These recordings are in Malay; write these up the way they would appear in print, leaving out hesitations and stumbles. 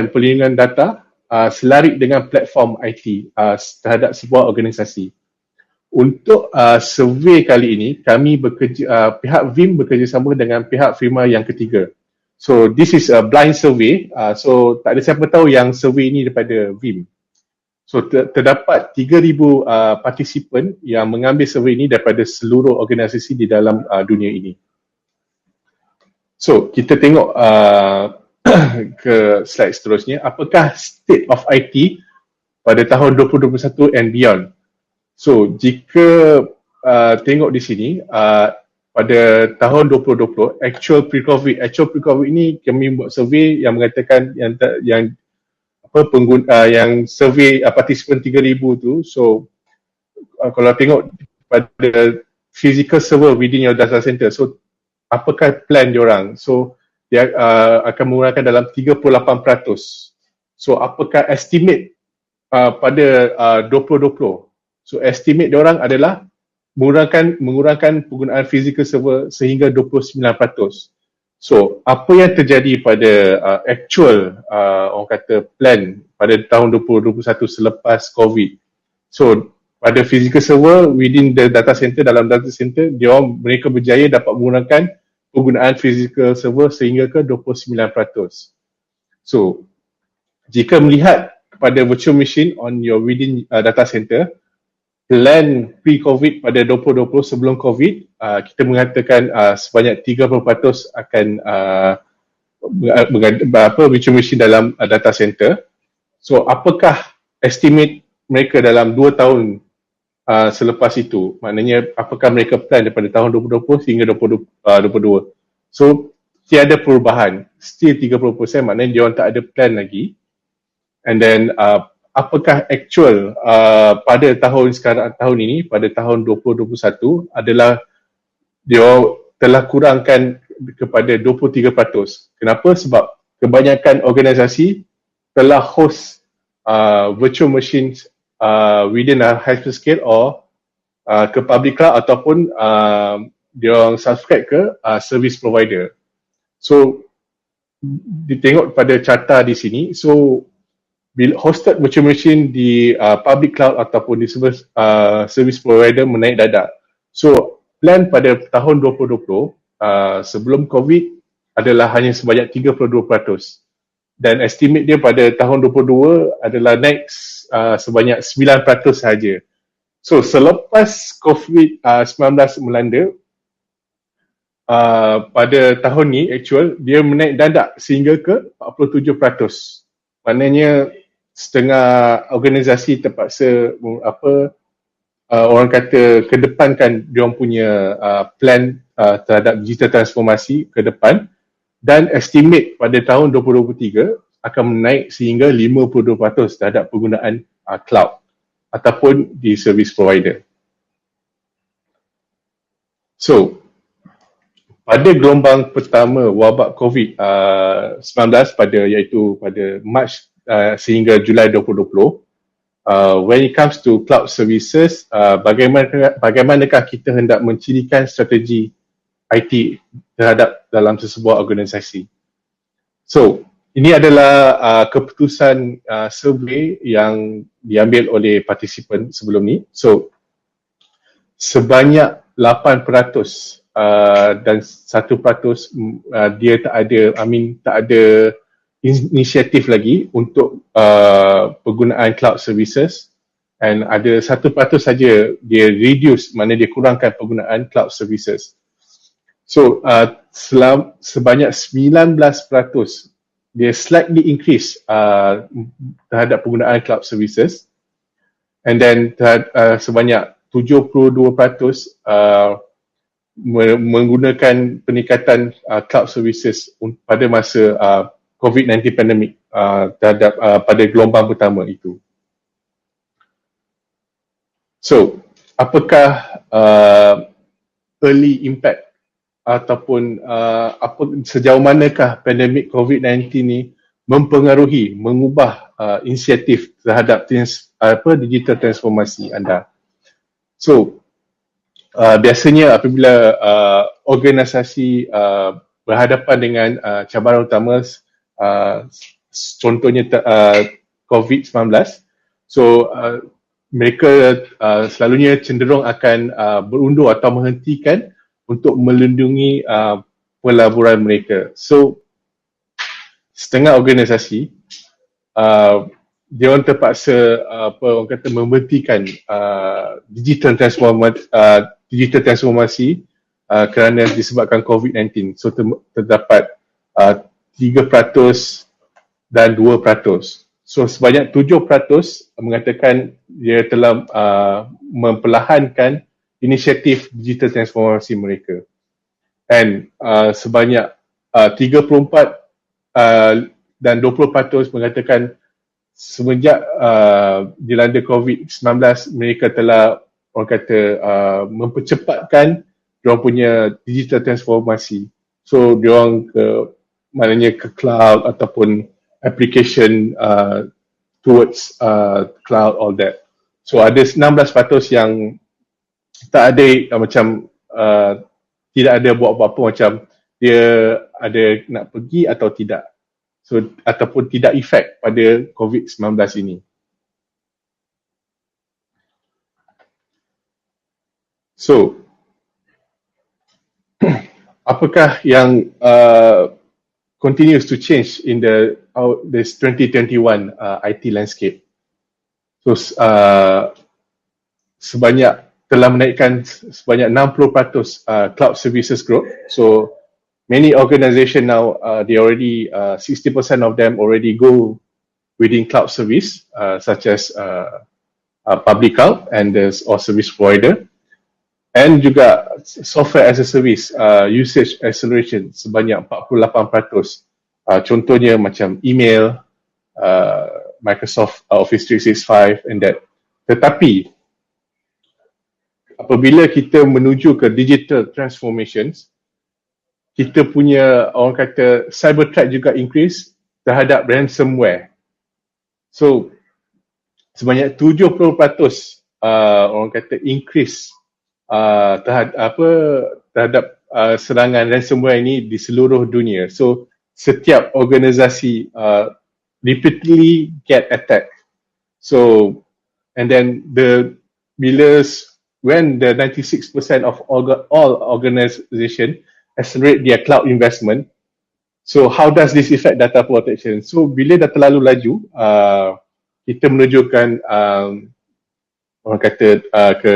perlindungan data selarik dengan platform IT terhadap sebuah organisasi. Untuk survey kali ini, kami pihak VIM bekerjasama dengan pihak firma yang ketiga. So this is a blind survey, so tak ada siapa tahu yang survey ini daripada VIM. So terdapat 3,000 participant yang mengambil survey ini daripada seluruh organisasi di dalam dunia ini. So kita tengok ke slide seterusnya, apakah state of IT pada tahun 2021 and beyond. So jika tengok di sini, pada tahun 2020 actual pre-COVID ini kami buat survey yang mengatakan yang survey participant 3,000 tu. So kalau tengok pada physical server within your data center, so apakah plan diorang? So dia akan menggunakan dalam 38%. So apakah estimate pada 2020? So estimate diorang adalah mengurangkan penggunaan physical server sehingga 29%. So apa yang terjadi pada actual orang kata plan pada tahun 2021 selepas COVID? So pada physical server within the data center, dalam data center, mereka berjaya dapat mengurangkan penggunaan physical server sehingga ke 29%. So jika melihat pada virtual machine on your within data center, plan pre-COVID pada 2020 sebelum COVID, kita mengatakan sebanyak 30% akan virtual machine dalam data center. So apakah estimate mereka dalam 2 tahun selepas itu? Maknanya apakah mereka plan daripada tahun 2020 sehingga 2022? So tiada perubahan, still 30%, maknanya dia orang tak ada plan lagi. And then apakah actual pada tahun ini, pada tahun 2021 adalah dia telah kurangkan kepada 23%. Kenapa? Sebab kebanyakan organisasi telah host virtual machines within a hyperscale or ke public cloud ataupun dia orang subscribe ke service provider. So ditengok pada carta di sini, so bila hosted virtual machine di public cloud ataupun di service provider menaik dadak. So plan pada tahun 2020 sebelum COVID adalah hanya sebanyak 32%. Dan estimate dia pada tahun 2022 adalah naik sebanyak 9% sahaja. So selepas COVID-19 melanda, pada tahun ni actual dia menaik dadak sehingga ke 47%. Maknanya setengah organisasi terpaksa orang kata kedepankan diorang punya plan terhadap digital transformasi ke depan, dan estimate pada tahun 2023 akan menaik sehingga 52% terhadap penggunaan cloud ataupun di service provider. So pada gelombang pertama wabak COVID-19 iaitu pada Mac sehingga Julai 2020, when it comes to cloud services, bagaimanakah kita hendak mencirikan strategi IT terhadap dalam sesebuah organisasi? So ini adalah keputusan survey yang diambil oleh participant sebelum ni. So sebanyak 8% dan 1% dia tak ada inisiatif lagi untuk penggunaan cloud services, and ada 1% saja dia reduce, mana dia kurangkan penggunaan cloud services. So sebanyak 19% dia slightly increase terhadap penggunaan cloud services, and then sebanyak 72% menggunakan peningkatan cloud services pada masa COVID-19 pandemic terhadap pada gelombang pertama itu. So, apakah early impact ataupun sejauh manakah pandemik COVID-19 ni mempengaruhi, mengubah inisiatif terhadap digital transformasi anda? So, biasanya apabila organisasi berhadapan dengan cabaran utama contohnya COVID-19. So mereka selalunya cenderung akan berundur atau menghentikan untuk melindungi pelaburan mereka. So setengah organisasi dia orang terpaksa orang kata membentikan digital transformasi kerana disebabkan COVID-19. So terdapat 3% dan 2%. So sebanyak 7% mengatakan dia telah memperlahankan inisiatif digital transformasi mereka. And sebanyak 34 dan 20% mengatakan semenjak dilanda COVID-19 mereka telah orang kata mempercepatkan diorang punya digital transformasi. So diorang maknanya ke cloud ataupun application towards cloud, all that. So ada 16% yang tak ada macam tidak ada buat apa-apa, macam dia ada nak pergi atau tidak. So ataupun tidak efek pada COVID-19 ini. So apakah yang continues to change in this 2021 IT landscape? So telah menaikkan sebanyak 60% cloud services growth. So many organizations now, they already 60% of them already go within cloud service, such as public cloud and or service provider, and juga software as a service usage acceleration sebanyak 48%. Contohnya macam email, Microsoft Office 365 and that. Tetapi apabila kita menuju ke digital transformations, kita punya orang kata cyber threat juga increase terhadap ransomware. So sebanyak 70% orang kata increase terhadap serangan ransomware ini di seluruh dunia. So setiap organisasi repeatedly get attacked. So and then when the 96% of all organization accelerate their cloud investment, so how does this affect data protection? So bila dah terlalu laju, kita menunjukkan orang kata ke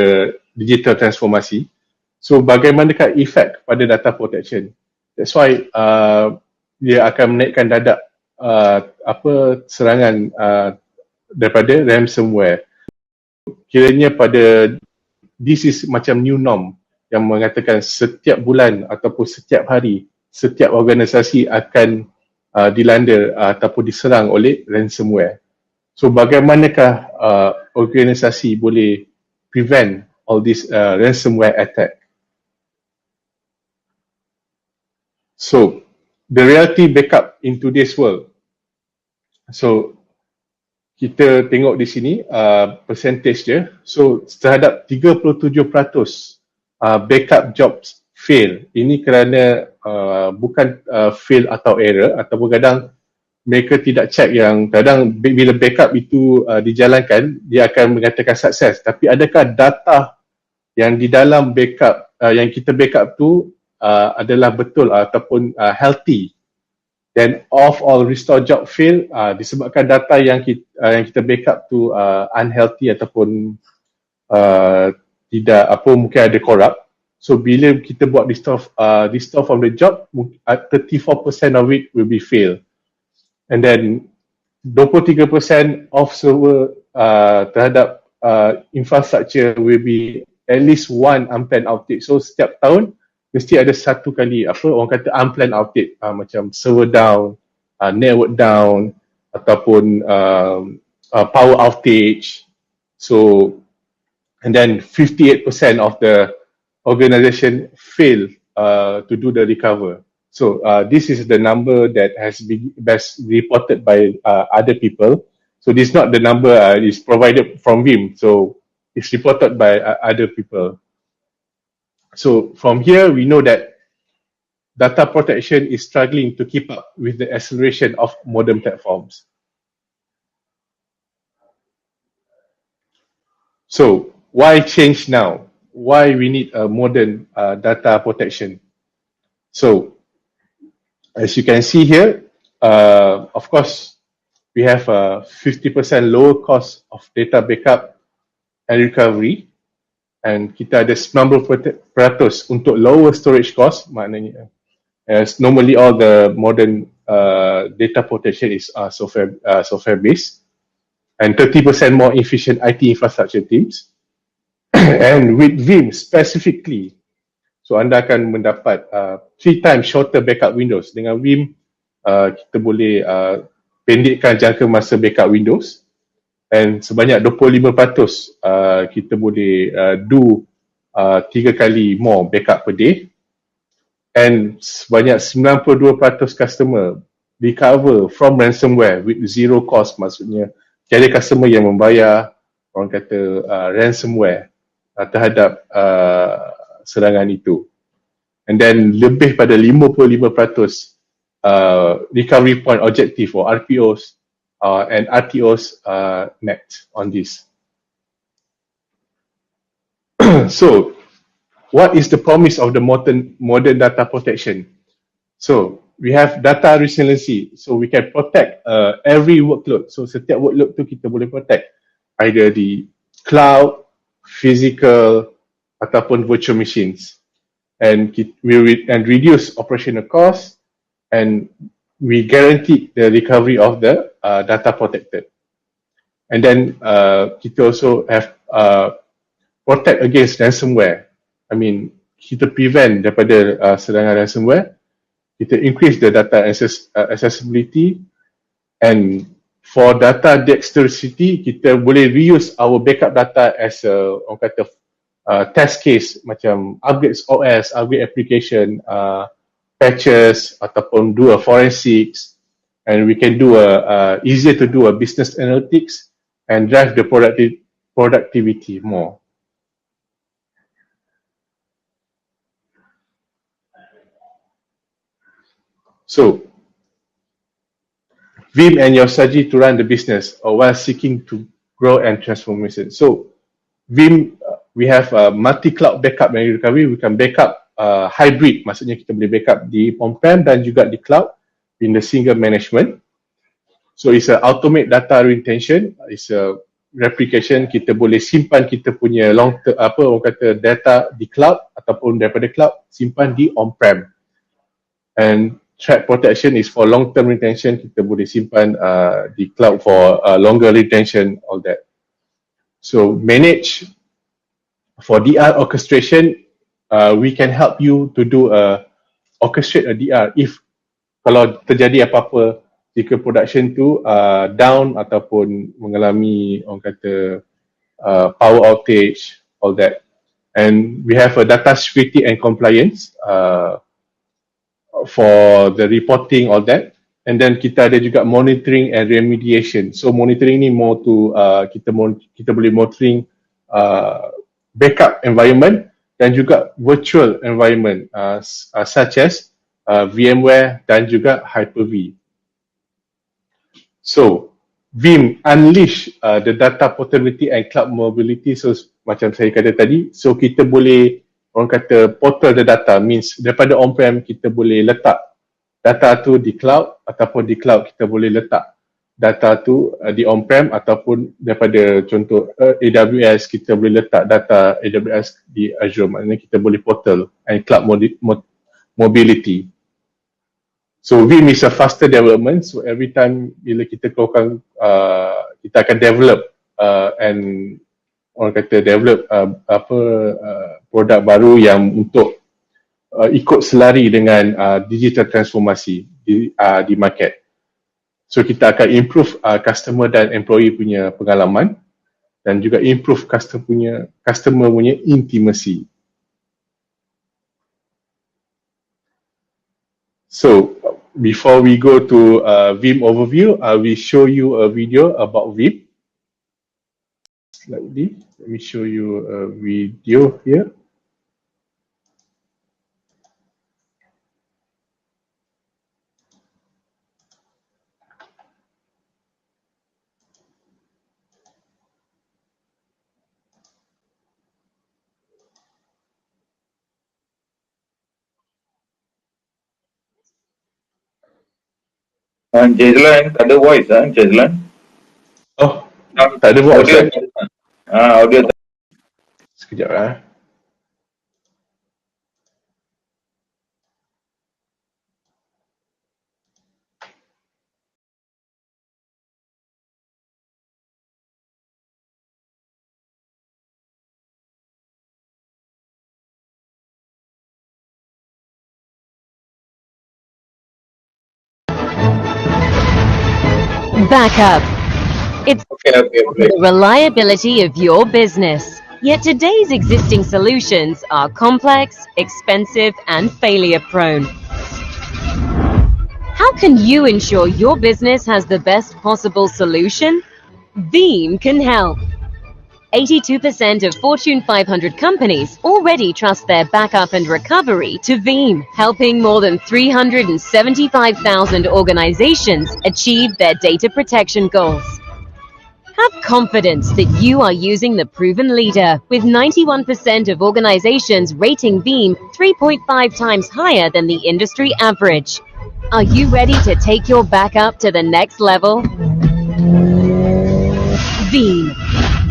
digital transformasi. So bagaimanakah efek pada data protection? That's why dia akan menaikkan dadak serangan daripada ransomware. Kiranya this is macam new norm yang mengatakan setiap bulan ataupun setiap hari setiap organisasi akan dilanda ataupun diserang oleh ransomware. So bagaimanakah organisasi boleh prevent all this ransomware attack? So the reality backup in today's world. So kita tengok di sini percentage dia. So terhadap 37% backup jobs fail. Ini kerana bukan fail atau error, ataupun kadang mereka tidak check yang kadang bila backup itu dijalankan dia akan mengatakan sukses, tapi adakah data yang di dalam backup yang kita backup tu adalah betul ataupun healthy. Then of all restore job fail disebabkan data yang kita backup tu unhealthy ataupun tidak mungkin ada corrupt. So bila kita buat restore from the job, 34% of it will be fail. And then 23% of server terhadap infrastructure will be at least one unplanned outage. So setiap tahun mesti ada satu kali orang kata unplanned outage, macam server down, network down ataupun power outage. So and then 58% of the organization fail to do the recover. So this is the number that has been best reported by other people. So this is not the number is provided from Vim. So it's reported by other people. So from here we know that data protection is struggling to keep up with the acceleration of modern platforms. So why change now? Why we need a modern data protection? So as you can see here, of course, we have a 50% lower cost of data backup and recovery, and kita ada 90% untuk lower storage cost, maknanya as normally all the modern data protection is software based, and 30% more efficient IT infrastructure teams. And with Vim specifically, so anda akan mendapat 3 times shorter backup windows. Dengan Vim, kita boleh pendekkan jangka masa backup windows, and sebanyak 25% kita boleh do 3 kali more backup per day, and sebanyak 92% customer recover from ransomware with zero cost. Maksudnya tiada customer yang membayar, orang kata, ransomware terhadap serangan itu. And then lebih pada 55% recovery point objective or RPOs and RTOs met on this. So what is the promise of the modern data protection? So we have data resiliency, so we can protect every workload. So setiap workload tu kita boleh protect either di cloud, physical ataupun virtual machines, and reduce operational costs, and we guarantee the recovery of the data protected. And then kita also have protect against ransomware. I mean, kita prevent daripada serangan ransomware, kita increase the data accessibility, and for data dexterity, kita boleh reuse our backup data as a, orang kata, test case, macam upgrade OS, upgrade application, patches, ataupun do a forensics, and we can do easier to do a business analytics and drive the productivity more. So, Vim and your strategy to run the business while seeking to grow and transformation. So, Vim, we have a multi-cloud backup and recovery. We can backup hybrid, maksudnya kita boleh backup di on-prem dan juga di cloud in the single management. So, it's a automate data retention. It's a replication. Kita boleh simpan kita punya orang kata, data di cloud ataupun daripada cloud simpan di on-prem. And threat protection is for long-term retention. Kita boleh simpan di cloud for longer retention, all that. So manage for DR orchestration, we can help you to do orchestrate a DR if kalau terjadi apa-apa jika production tu down ataupun mengalami, orang kata, power outage, all that. And we have a data security and compliance for the reporting, all that. And then kita ada juga monitoring and remediation. So monitoring ni more to kita boleh monitoring backup environment dan juga virtual environment such as VMware dan juga Hyper-V. So Vim unleash the data portability and cloud mobility. So macam saya kata tadi, so kita boleh, orang kata, portal the data, means daripada on-prem kita boleh letak data tu di cloud, ataupun di cloud kita boleh letak data tu di on-prem, ataupun daripada contoh AWS kita boleh letak data AWS di Azure. Maknanya kita boleh portal and cloud mobility. So Vim is a faster development, so every time bila kita keluarkan, kita akan develop and orang kata develop produk baru yang untuk ikut selari dengan digital transformasi di market. So kita akan improve customer dan employee punya pengalaman dan juga improve customer punya intimacy. So before we go to Vim overview, I will show you a video about Vim. Slightly, let me show you a video here. Jazlan, tak ada voice Jazlan. Oh, tak ada voice Audio. Audio. Sekejap lah. Backup. It's the reliability of your business. Yet today's existing solutions are complex, expensive, and failure-prone. How can you ensure your business has the best possible solution? Veeam can help. 82% of Fortune 500 companies already trust their backup and recovery to Veeam, helping more than 375,000 organizations achieve their data protection goals. Have confidence that you are using the proven leader, with 91% of organizations rating Veeam 3.5 times higher than the industry average. Are you ready to take your backup to the next level? Veeam.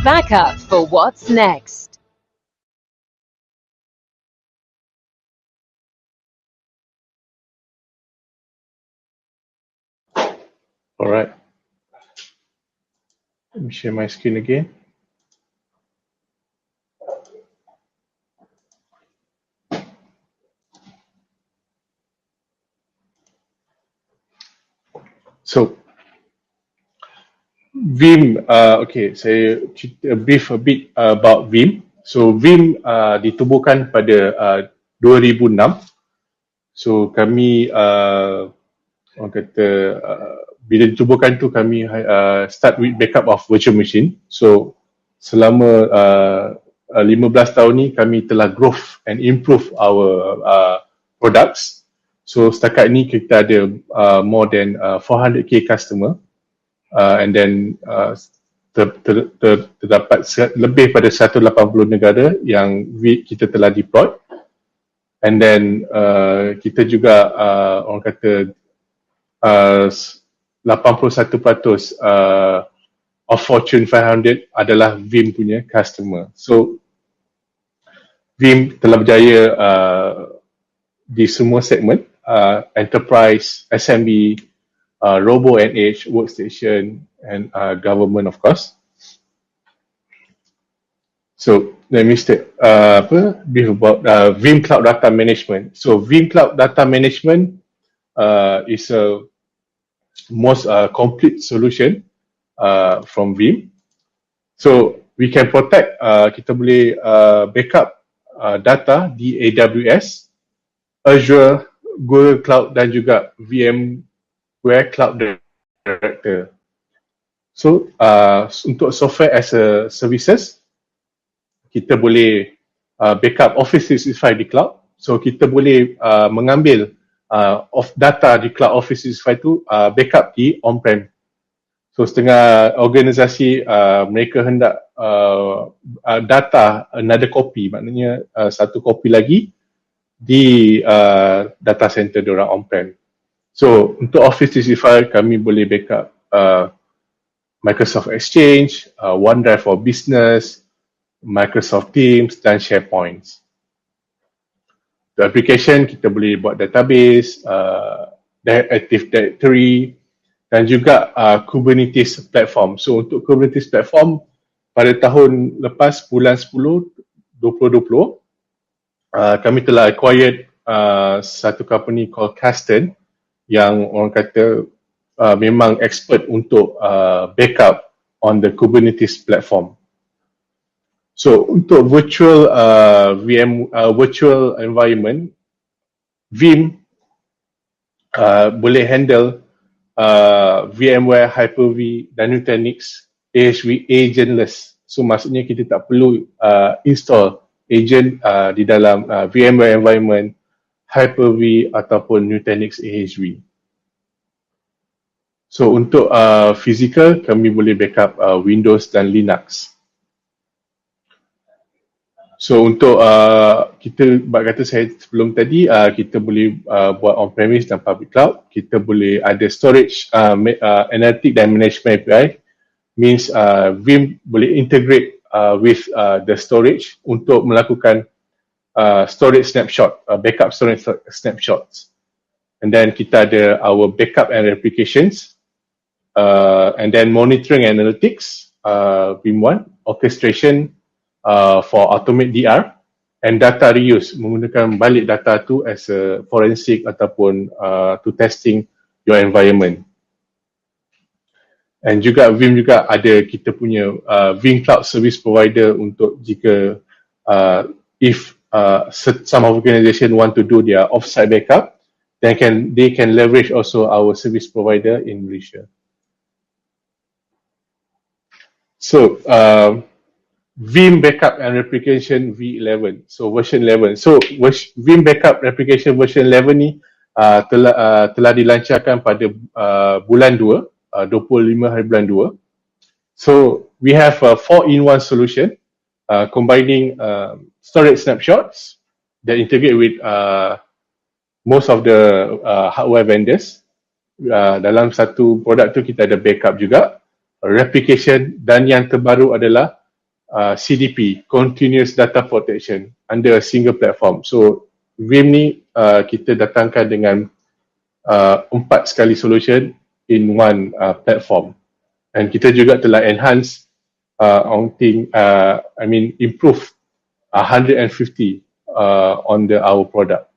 Backup for what's next. Alright. Let me share my screen again. So, Veeam, okay, saya brief a bit about Veeam. So, Veeam ditubuhkan pada 2006. So, kami orang kata bila ditubuhkan tu kami start with backup of virtual machine. So, selama 15 tahun ni kami telah growth and improve our products. So, setakat ni kita ada more than 400k customer. And then terdapat lebih pada 180 negara yang kita telah deploy. And then kita juga orang kata 81% of Fortune 500 adalah Veeam punya customer. So Veeam telah berjaya di semua segmen, enterprise, SMB, Robo and Edge, workstation, and government of course. So let me brief about Veeam Cloud Data Management. So Veeam Cloud Data Management is a most complete solution from Veeam. So we can protect, kita boleh backup data di AWS, Azure, Google Cloud dan juga VMware Cloud Director. So untuk software as a services, kita boleh backup Office 365 di cloud. So kita boleh mengambil of data di cloud Office 365 tu backup di on-prem. So setengah organisasi mereka hendak data another copy, maknanya satu copy lagi di data center diorang on-prem. So untuk Office 365 kami boleh backup Microsoft Exchange, OneDrive for Business, Microsoft Teams dan SharePoint. The application kita boleh buat database, Active Directory dan juga Kubernetes platform. So untuk Kubernetes platform pada tahun lepas bulan 10 2020 kami telah acquired satu company called Kasten yang orang kata memang expert untuk backup on the Kubernetes platform. So untuk virtual virtual environment, Veeam boleh handle VMware, Hyper-V dan Nutanix AHV agentless. So maksudnya kita tak perlu install agent di dalam VMware environment, Hyper-V ataupun Nutanix AHV. So untuk physical, kami boleh backup Windows dan Linux. So untuk kita kata saya sebelum tadi, kita boleh buat on-premise dan public cloud. Kita boleh ada storage, analytic dan management API. Means Vim boleh integrate with the storage untuk melakukan storage snapshot, backup storage snapshots. And then kita ada our backup and replications, and then monitoring and analytics, Vim1, orchestration for automate DR, and data reuse, menggunakan balik data tu as a forensic ataupun to testing your environment. And juga Vim juga ada kita punya Vim Cloud Service Provider untuk jika if some organization want to do their offsite backup, then they can leverage also our service provider in Malaysia. So Vim Backup and Replication V11, so version 11. So Vim Backup Replication version 11 ni telah dilancarkan pada bulan 2, 25 hari bulan 2. So we have a 4-in-1 solution combining storage snapshots that integrate with most of the hardware vendors. Dalam satu produk tu kita ada backup juga, replication, dan yang terbaru adalah CDP, Continuous Data Protection, under a single platform. So Vim ni kita datangkan dengan 4 sekali solution in one platform. And kita juga telah enhance improve 150 on our product.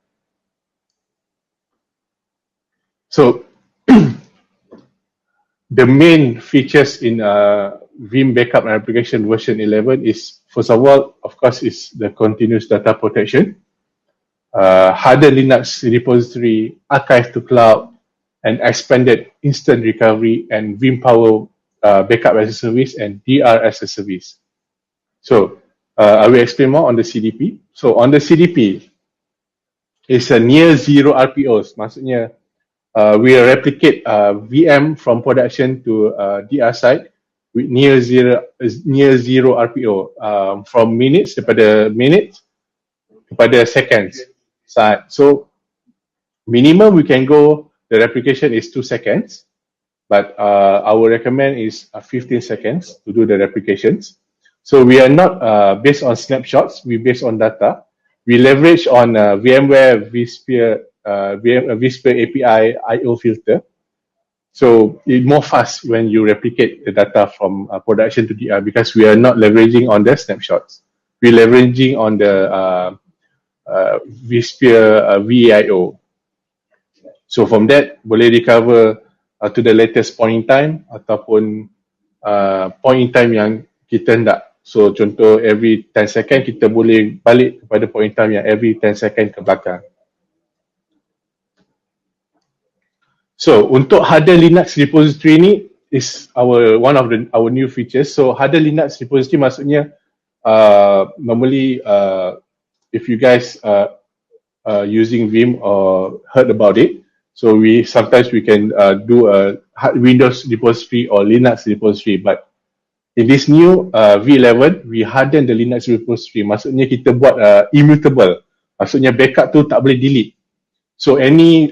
So the main features in Vim Backup and Application version 11 is, first of all, of course, is the continuous data protection, hardened Linux repository, archive to cloud, and expanded instant recovery, and Vim Power Backup as a Service and DR as a Service. So I will explain more on the CDP. So on the CDP, it's a near zero RPOs. Maksudnya we replicate VM from production to DR side with near zero RPO, from minutes kepada seconds. So minimum we can go, the replication is 2 seconds, but I would recommend is 15 seconds to do the replications. So we are not based on snapshots, we based on data. We leverage on VMware vSphere API IO filter. So it's more fast when you replicate the data from production to DR, because we are not leveraging on the snapshots. We're leveraging on the vSphere VAIO. So from that, boleh recover to the latest point in time ataupun point in time yang kita hendak. So contoh every 10 second kita boleh balik kepada point in time yang every 10 second ke belakang. So untuk hardened Linux repository ni is one of our new features. So hardened Linux repository maksudnya normally if you guys using Vim or heard about it, so sometimes we can do a Windows repository or Linux repository, but in this new V11 we harden the Linux repository. Maksudnya kita buat immutable. Maksudnya backup tu tak boleh delete. So any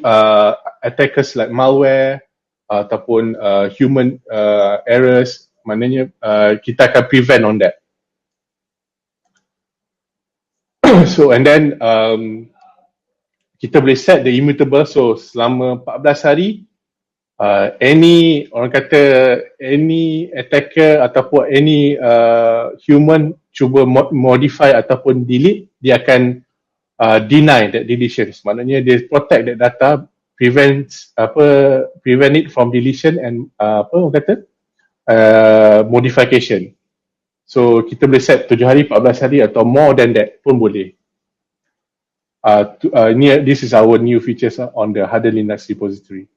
attackers like malware ataupun human errors, maknanya kita akan prevent on that. So and then kita boleh set the immutable, so selama 14 hari any attacker ataupun any human cuba modify ataupun delete, dia akan deny that deletion. Maknanya dia protect that data, prevent it from deletion and modification. So kita boleh set 7 hari, 14 hari atau more than that pun boleh. This is our new features on the hardened Linux repository.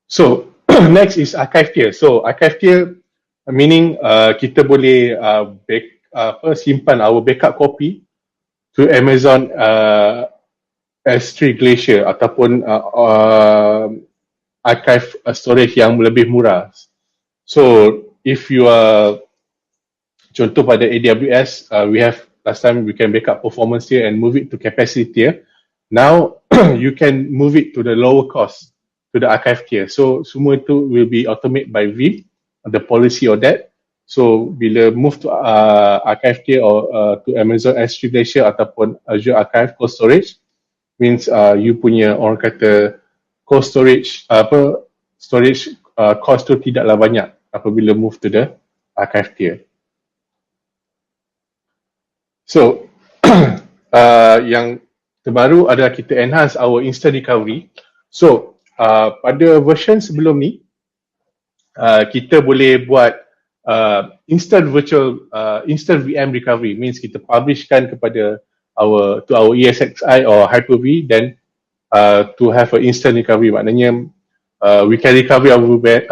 So next is archive tier. So archive tier meaning kita boleh simpan our backup copy to Amazon S3 Glacier ataupun archive storage yang lebih murah. So if you are contoh pada AWS, we have last time we can backup performance tier and move it to capacity tier. Now you can move it to the lower cost, to the archive tier. So semua itu will be automated by Vim, the policy of that. So bila move to archive tier or to Amazon S3 Glacier ataupun Azure Archive Cold Storage, means you punya orang kata cold storage storage cost tu tidaklah banyak apabila move to the archive tier. So yang terbaru adalah kita enhance our instant recovery. So pada version sebelum ni kita boleh buat instant VM recovery, means kita publishkan kepada our ESXi or Hyper-V, then to have an instant recovery, maknanya we can recover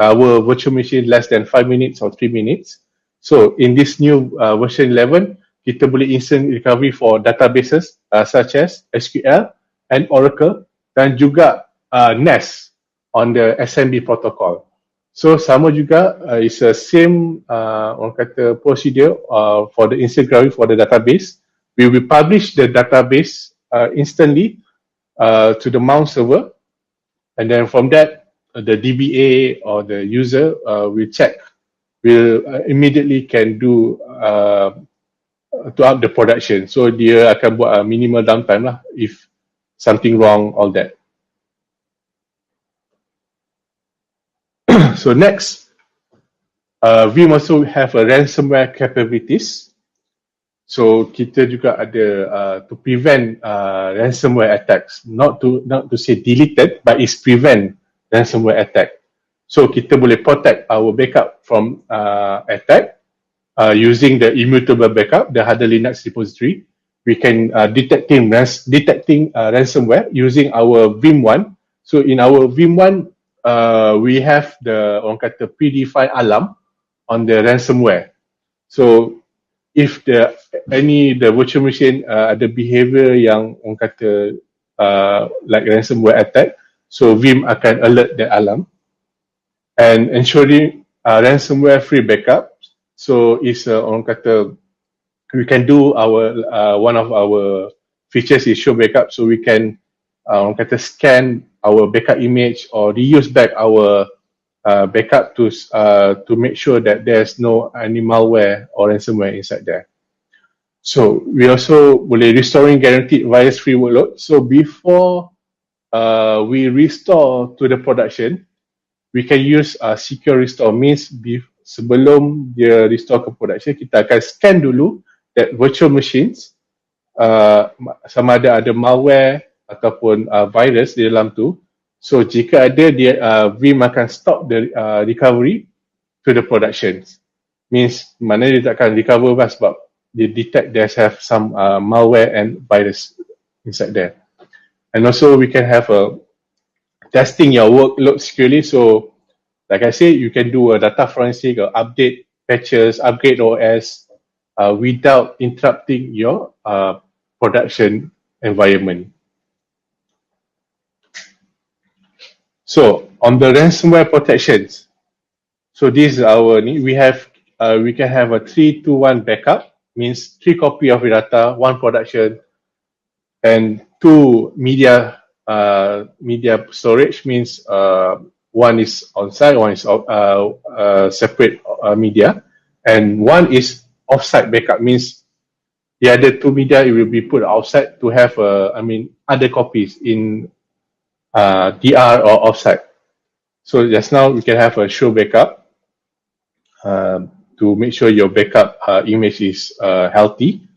our virtual machine less than 5 minutes or 3 minutes. So in this new version 11, kita boleh instant recovery for databases such as SQL and Oracle, dan juga NAS on the SMB protocol. So sama juga it's the same orang kata procedure for the instant recovery for the database. We will publish the database instantly to the mount server, and then from that the DBA or the user will immediately can do to up the production. So dia akan buat minimal downtime lah if something wrong, all that. So next, we also have a ransomware capabilities. So kita juga ada to prevent ransomware attacks, not to say deleted, but it's prevent ransomware attack. So kita boleh protect our backup from attack using the immutable backup, the hardened Linux repository. We can detecting ransomware using our Vim1. So in our Vim1, we have the orang kata predefined alarm on the ransomware. So if the virtual machine ada behavior yang orang kata like ransomware attack, so Vim akan alert the alarm, and ensuring ransomware free backup. So it's orang kata we can do our one of our features is show backup, so we can orang kata scan our backup image or reuse back our backup to make sure that there's no any malware or ransomware inside there. So we also boleh restoring guaranteed virus-free workload. So before we restore to the production, we can use secure restore, means sebelum dia restore ke production, kita akan scan dulu that virtual machines sama ada malware ataupun virus di dalam tu. So jika ada, dia Vim akan stop the recovery to the productions. Means mana dia tak akan recover lah sebab dia detect there's have some malware and virus inside there. And also we can have a testing your workload securely. So like I said, you can do a data forensic or update patches, upgrade OS without interrupting your production environment. So on the ransomware protections, so this is we can have a 3-2-1 backup, means 3 copy of your data, 1 production, and 2 media storage, means one is on-site, one is separate media, and 1 is off-site backup, means the other 2 media it will be put outside to have other copies in DR or offsite. So just now we can have a show backup to make sure your backup image is healthy.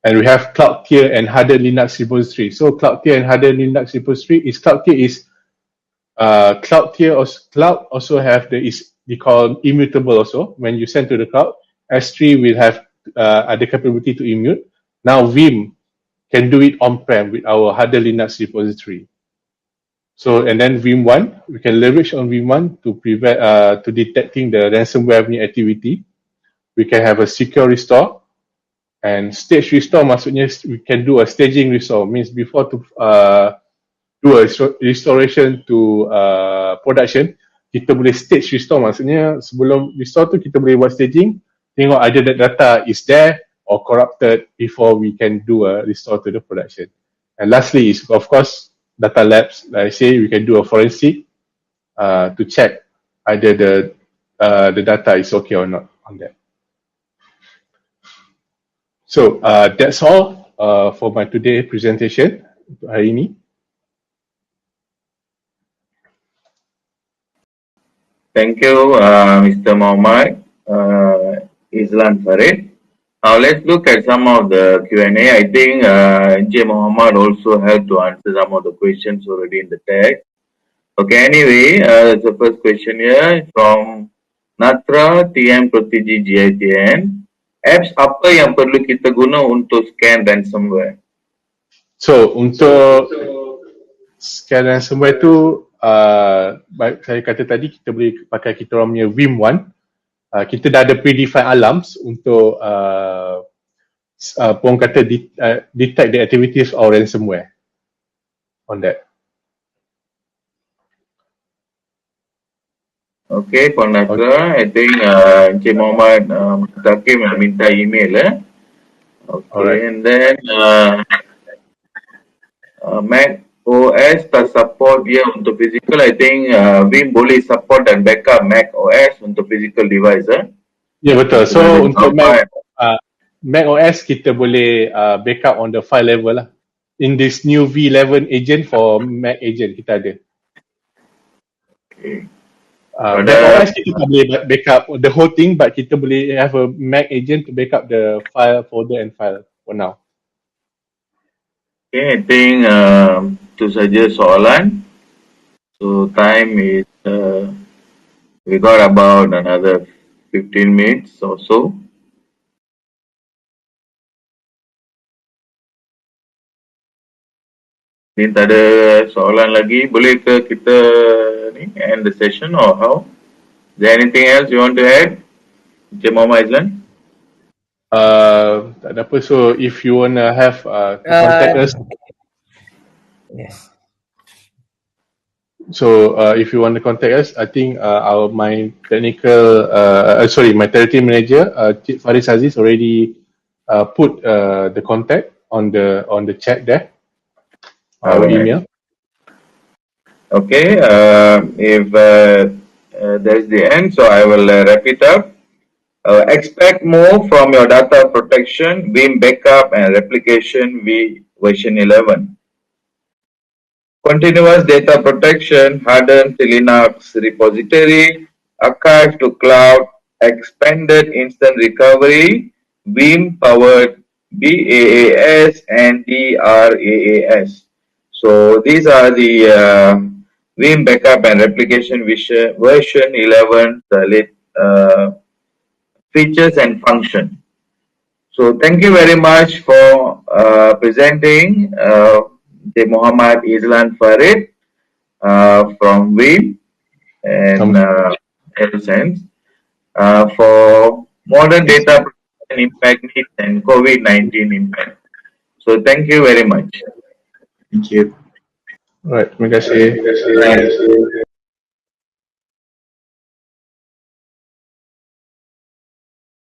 And we have cloud tier and hardened Linux repository. So cloud tier and hardened Linux repository is cloud also have they call immutable also. When you send to the cloud, S3 will have the capability to immute. Now Vim can do it on-prem with our hardened Linux repository. So, and then Vim1, we can leverage on Vim1 to prevent, to detecting the ransomware activity. We can have a secure restore, and stage restore maksudnya we can do a staging restore, means before to do a restoration to production, kita boleh stage restore, maksudnya sebelum restore tu kita boleh buat staging, tengok ada that data is there or corrupted before we can do a restore to the production. And lastly is of course data labs. Like I say, we can do a forensic to check either the data is okay or not on that. So that's all for my today presentation untuk hari ini. Thank you, Mr. Muhammad Izlan Farid. Now let's look at some of the Q&A. I think J. Muhammad also helped to answer some of the questions already in the text. Okay, anyway, the first question here from Natra TM Protigi GITN. Apps apa yang perlu kita guna untuk scan ransomware? So untuk scan ransomware tu, saya kata tadi kita boleh pakai kita orang punya Vim1. Kita dah ada predefined alarms untuk orang kata detect the activities of ransomware on that. Okay, for Natra, I think Encik Muhammad Mutakim minta email. Okay, alright. And then Mac OS tak support dia untuk physical. I think Vim boleh support dan backup Mac OS untuk physical device. Ya, betul. So untuk Mac OS kita boleh backup on the file level lah. In this new V11 agent for Mac agent kita ada. Okay. Mac OS kita tak boleh backup the whole thing, but kita boleh have a Mac agent to backup the file folder and file for now. Okay, I think itu saja soalan. So time is we got about another 15 minutes or so. Ini tak ada soalan lagi. Boleh ke kita end the session or how? Is there anything else you want to add, Encik Muhammad Izlan? Tak ada apa. So if you wanna have to contact us. Yes. So if you want to contact us, I think my territory manager, Cik Faris Aziz already put the contact on the chat there. Our email. Okay. If there's the end, so I will wrap it up. Expect more from your data protection, Vim backup and replication version 11. Continuous data protection, hardened Linux repository, archive to cloud, expanded instant recovery, Vim powered BAAS and DRAAS. So these are the Vim backup and replication version 11 features and function. So thank you very much for presenting the Muhammad Izlan Farid from Vim and sense for modern data impact needs and COVID-19 impact. So thank you very much. Thank you. Alright, terima kasih.